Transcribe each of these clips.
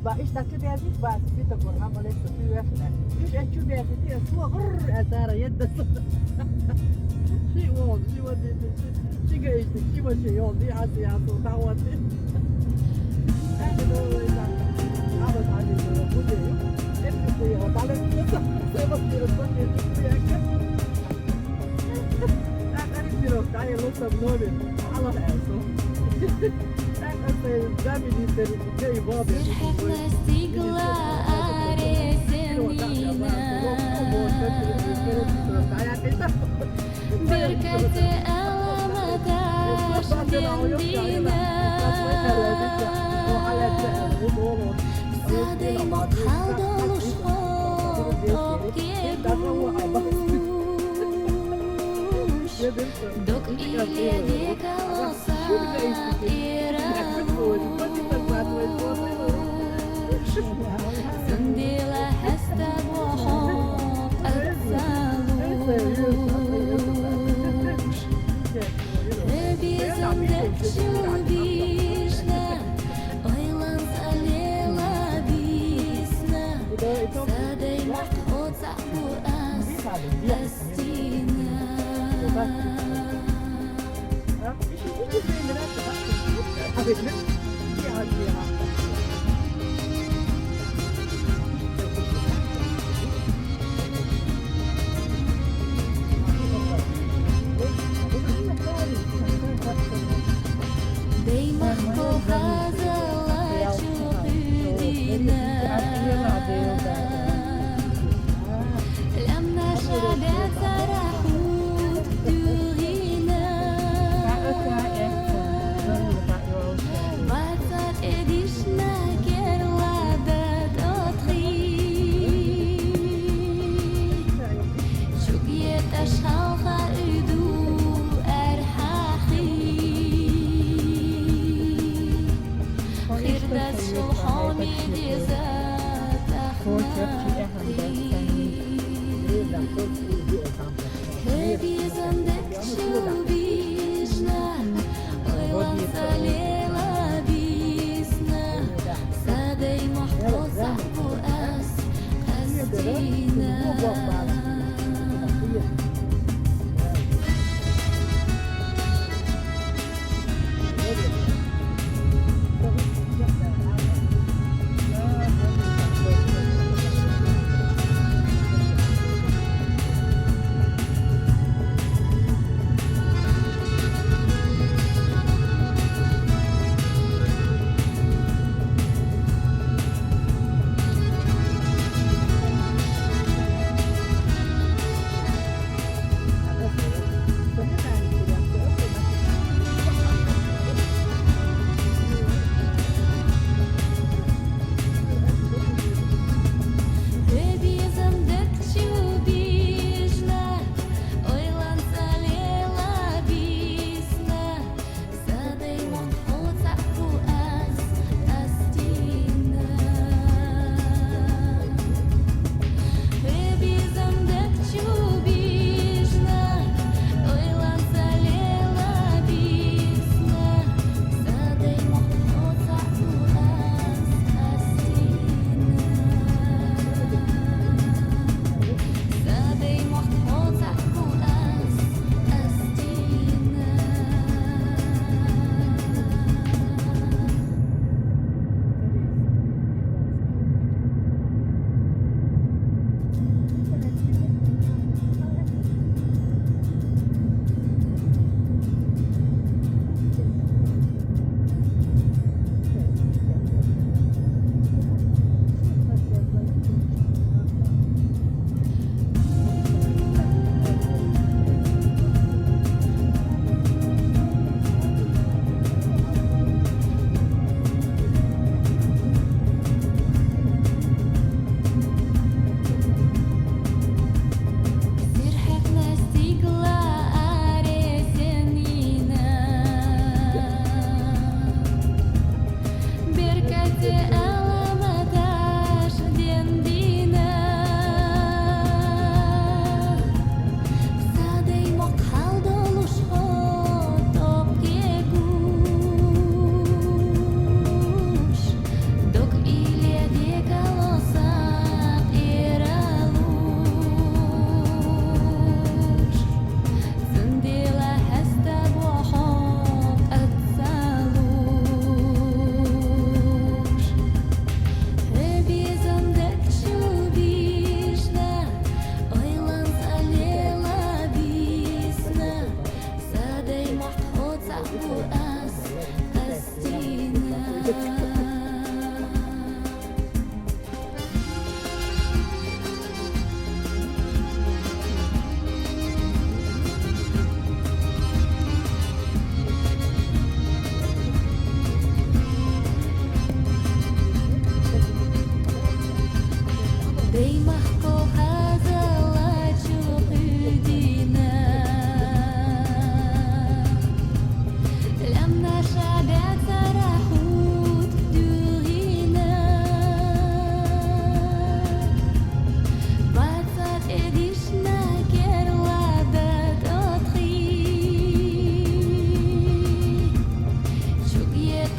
Maar is dat je niet baas zit er voor allemaal eens te weg. Dus het je bent het is zo en daar je dat. Zie wat dit is. Zie je is zie wat je joh die als je zo daar wat is. En dan is dat. Alles aan die goed is. Het is je wat alles is. Zo wat je wat je doet ja. En ik zie ook daar je loopt op nooit. Alles is zo. فرحتنا استقلال سنينا بركة ألمتاش جنبينا صدي مطحل دولش خوف يدوش دوك إيديك وصائر سنديلة حستا بوحوط الثالوش بيزندك شو بيشنا ويلان صليلة بيسنا سادي محفوظ عبو أس دستينا دايما خوفا زلات شوقينا لما شعبت راحوت تغينا بطل إديشنا كرلا بد أطخي شوقيت أشهال خائدو أرحاخي خير بس شلحومي دي ذات أخلاقي هبي زندك شو بيجنا ويوصليلا بيسنا سادي محفوظ عبو أس قصدينا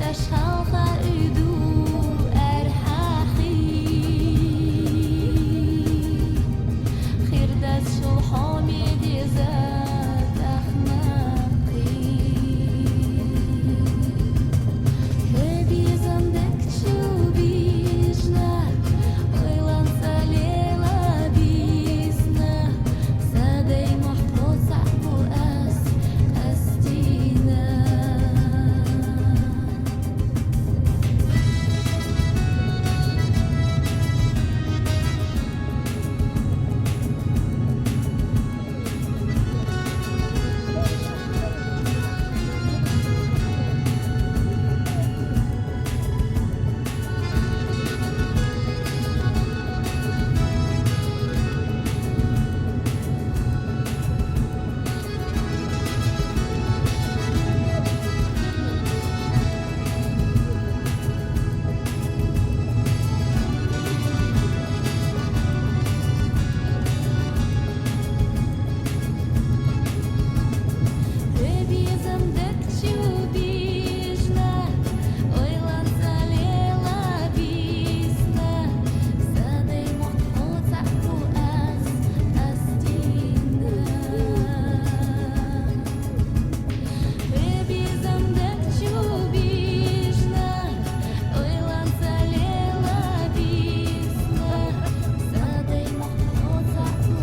تشالخا إدو أرحاخي خير داس شو حامي دي ذات أخناقي هبي زندك شو بيجنا ويلان سليلا بيسنا سادي محفوظ صعبو أستينا Хебі замдек чубіжна, ойлан салела бісна, садей мохот саху астіна. Хебі замдек чубіжна, ойлан салела бісна, садей мохот саху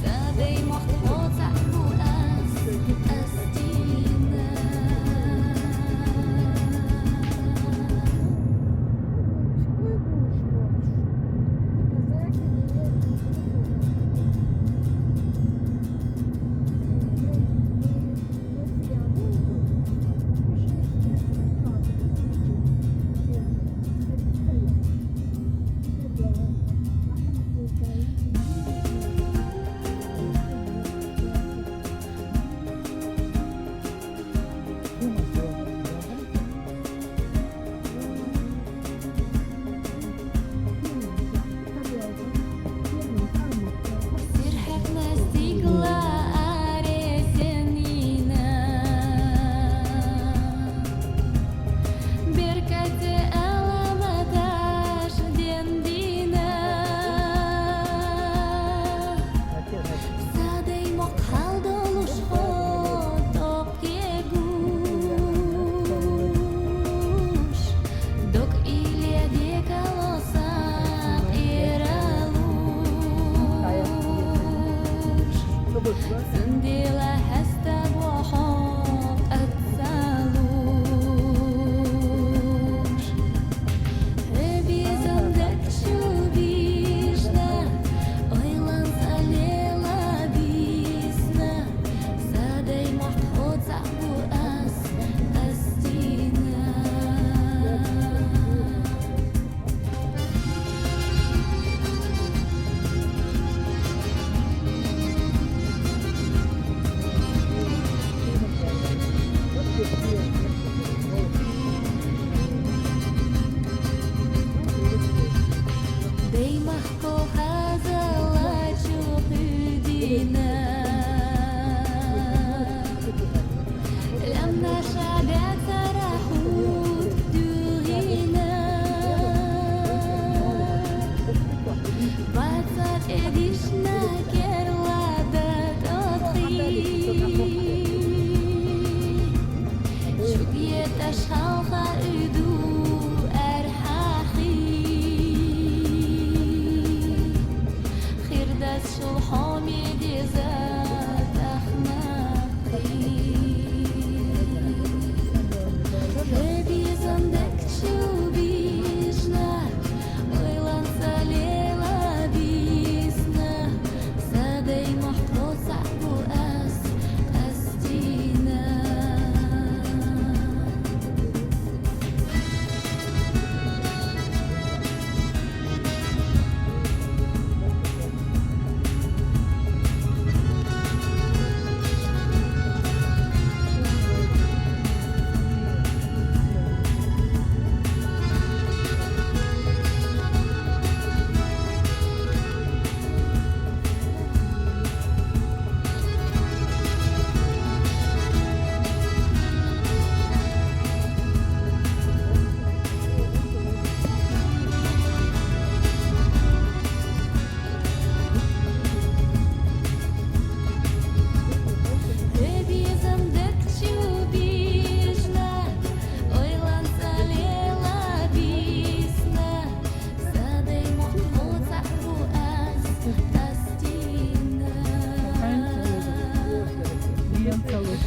سادي محفوظ صعبو أستينا سرحك مستقلا أرسنينا بركة ألمتاش دندينا سادي مقحل دولوش خطوك يجوش دوك إلي ديك لصاق إرالوش سنديلا هستا بوحوق أتسالوش هبي زندك شو بيجنا ойлан салела бисна садей محفوظ صعبو أستينا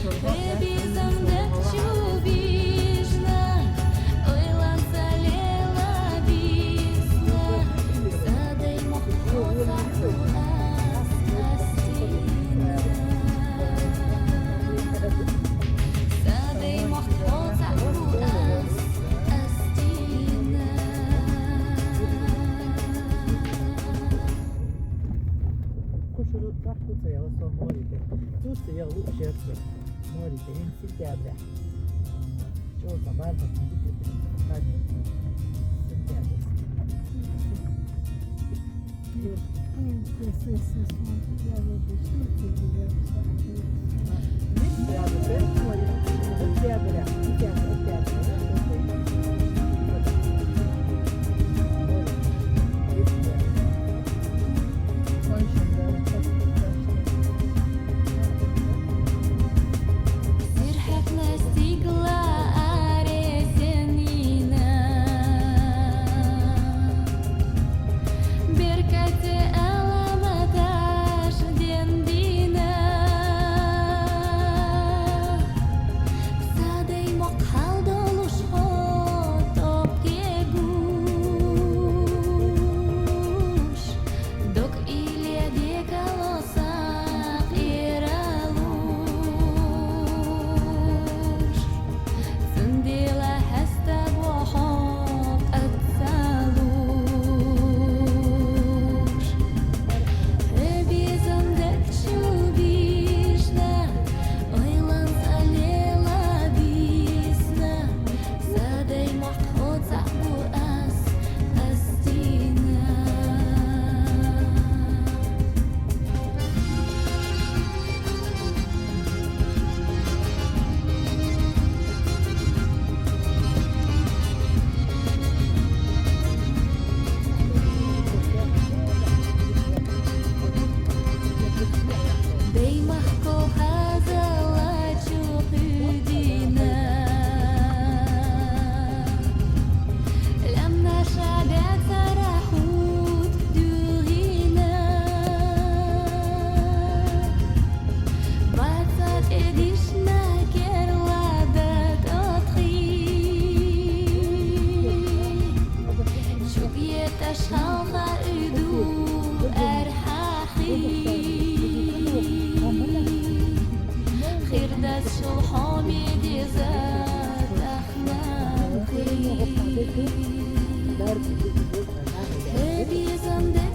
Безумно чубижна, ойланса лела весна, садай мохоза курас астина, садай мохоза курас астина. Кушаю так, тут я вас морите. Тут я лучше морите. Він сентября. Чого забарно буде? Сентября. Сирхат настигла арезенина, беркате аламаташ дендина, садай мокхал долуш хотоп кегуш, док иле декалосак иралуш, сындела хаста бохоп атсалуш. Безумно чубижна, ойланса лела весна, садай мохоза курас астина. Беймахко хазала чухудина, лямна шагат сарахут дюрина, бацат эдишна керлабат отри, чугьета шалха иду архахи. خردت شو حامي زاد أخلاقي. Безумно